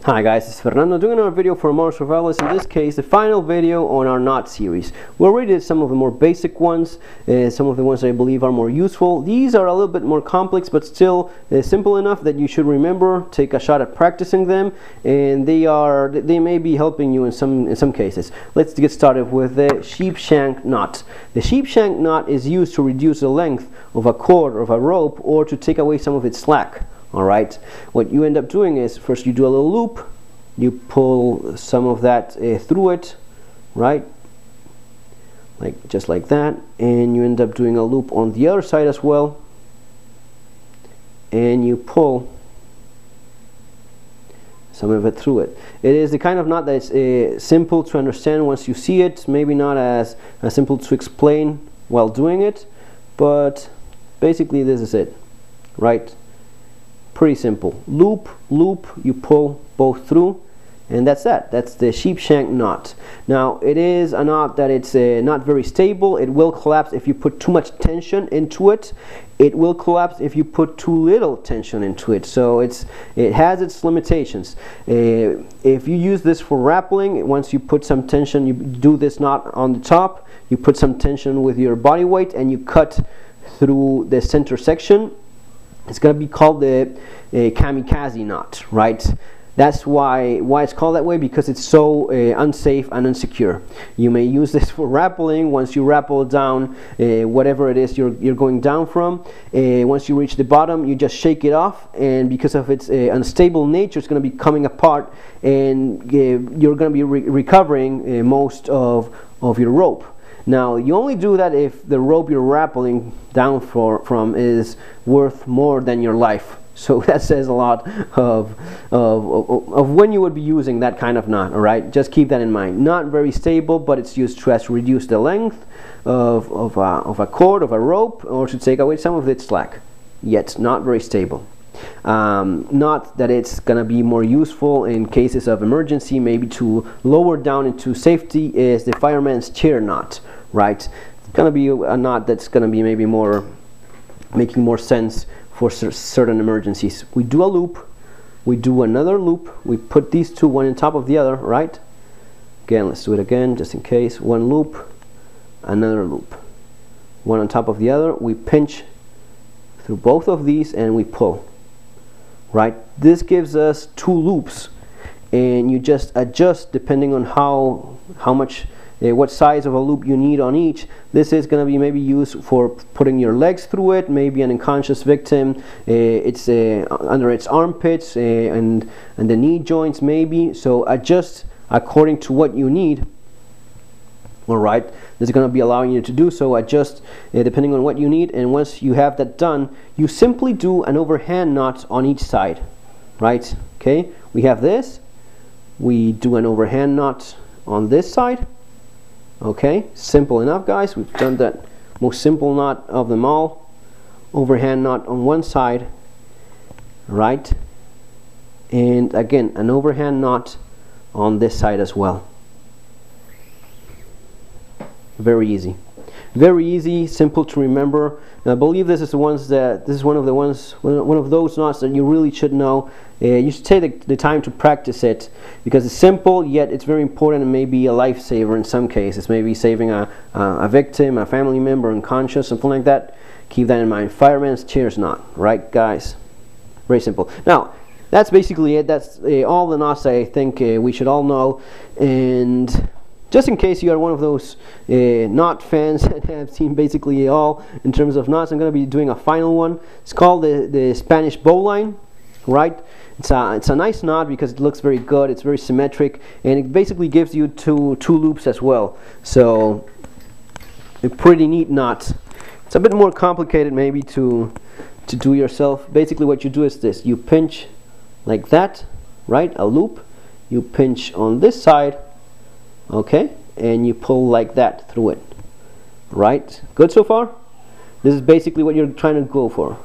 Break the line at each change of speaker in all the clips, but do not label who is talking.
Hi guys, it's Fernando doing another video for More Survivalists. In this case, the final video on our knot series. We already did some of the more basic ones, some of the ones that I believe are more useful. These are a little bit more complex, but still simple enough that you should remember, take a shot at practicing them, and they may be helping you in some cases. Let's get started with the sheep shank knot. The sheep shank knot is used to reduce the length of a cord or of a rope, or to take away some of its slack. Alright, what you end up doing is first you do a little loop, you pull some of that through it, right, just like that, and you end up doing a loop on the other side as well, and you pull some of it through it. It is the kind of knot that is simple to understand once you see it, maybe not as simple to explain while doing it, but basically this is it, right? Pretty simple. Loop, loop, you pull both through, and that's that. That's the sheep shank knot. Now, it is a knot that it's not very stable. It will collapse if you put too much tension into it. It will collapse if you put too little tension into it. So it has its limitations. If you use this for rappelling, once you put some tension, you do this knot on the top, you put some tension with your body weight, and you cut through the center section. It's going to be called the kamikaze knot, right? That's why it's called that way, because it's so unsafe and insecure. You may use this for rappelling. Once you rappel down whatever it is you're going down from, once you reach the bottom, you just shake it off, and because of its unstable nature, it's going to be coming apart, and you're going to be recovering most of your rope. Now, you only do that if the rope you're rappelling down from is worth more than your life. So that says a lot of when you would be using that kind of knot, all right? Just keep that in mind. Not very stable, but it's used to reduce the length of a cord, of a rope, or to take away some of its slack. Yet not very stable. Not that it's going to be more useful in cases of emergency, maybe to lower down into safety, is the fireman's chair knot, right? It's going to be a knot that's going to be maybe making more sense for certain emergencies. We do a loop, we do another loop, we put these two one on top of the other, right? Again, let's do it again just in case. One loop, another loop, one on top of the other. We pinch through both of these and we pull. Right, this gives us two loops, and you just adjust depending on how much, what size of a loop you need on each. This is going to be maybe used for putting your legs through it, maybe an unconscious victim. It's under its armpits and the knee joints maybe. So adjust according to what you need. All right, this is going to be allowing you to do so. Adjust depending on what you need, and once you have that done, you simply do an overhand knot on each side, right? Okay, we have this, we do an overhand knot on this side. Okay, simple enough, guys. We've done that most simple knot of them all. Overhand knot on one side, right, and again an overhand knot on this side as well. Very easy, very easy, simple to remember. And I believe this is one of those knots that you really should know. You should take the time to practice it, because it's simple, yet it's very important, and maybe a lifesaver in some cases. Maybe saving a victim, a family member unconscious, something like that. Keep that in mind. Fireman's chair knot, right, guys? Very simple. Now, that's basically it. That's all the knots I think we should all know. And just in case you are one of those knot fans that have seen basically all in terms of knots, I'm going to be doing a final one. It's called the Spanish bowline, right? It's a nice knot because it looks very good. It's very symmetric, and it basically gives you two loops as well. So a pretty neat knot. It's a bit more complicated maybe to do yourself. Basically what you do is this: you pinch like that, right? A loop. You pinch on this side. Okay, and you pull like that through it, right? Good so far? This is basically what you're trying to go for.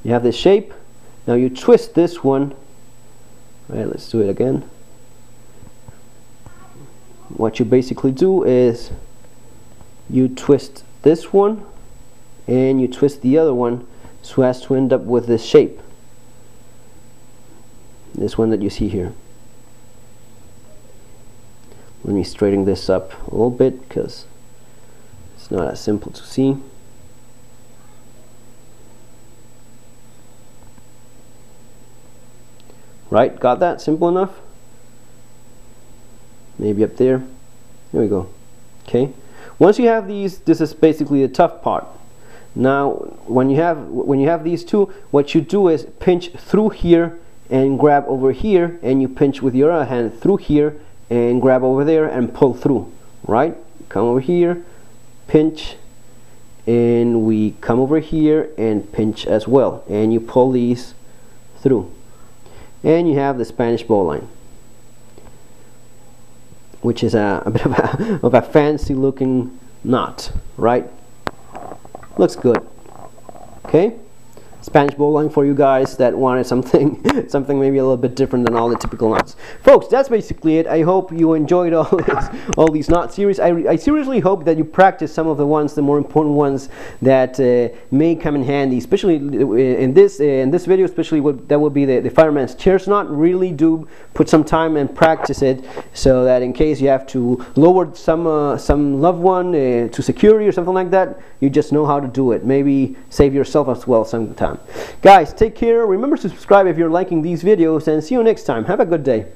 You have this shape. Now you twist this one. Right, let's do it again. What you basically do is you twist this one and you twist the other one so as to end up with this shape. this one that you see here. Let me straighten this up a little bit because it's not as simple to see. Right, got that? Simple enough? Maybe up there. There we go. Okay. Once you have these, this is basically the tough part. Now, when you have these two, what you do is pinch through here and grab over here, and you pinch with your other hand through here and grab over there and pull through. Right? Come over here, pinch, and we come over here and pinch as well, and you pull these through. And you have the Spanish bowline, which is a bit of a fancy looking knot, right? Looks good. Okay, Spanish bowline for you guys that wanted something something maybe a little bit different than all the typical knots. Folks, that's basically it. I hope you enjoyed all these knot series. I seriously hope that you practice some of the more important ones that may come in handy, especially in this video, especially that will be the fireman's chair's knot. Really do put some time and practice it, so that in case you have to lower some loved one to security or something like that, you just know how to do it. Maybe save yourself as well sometime. Guys, take care. Remember to subscribe if you're liking these videos, and see you next time. Have a good day.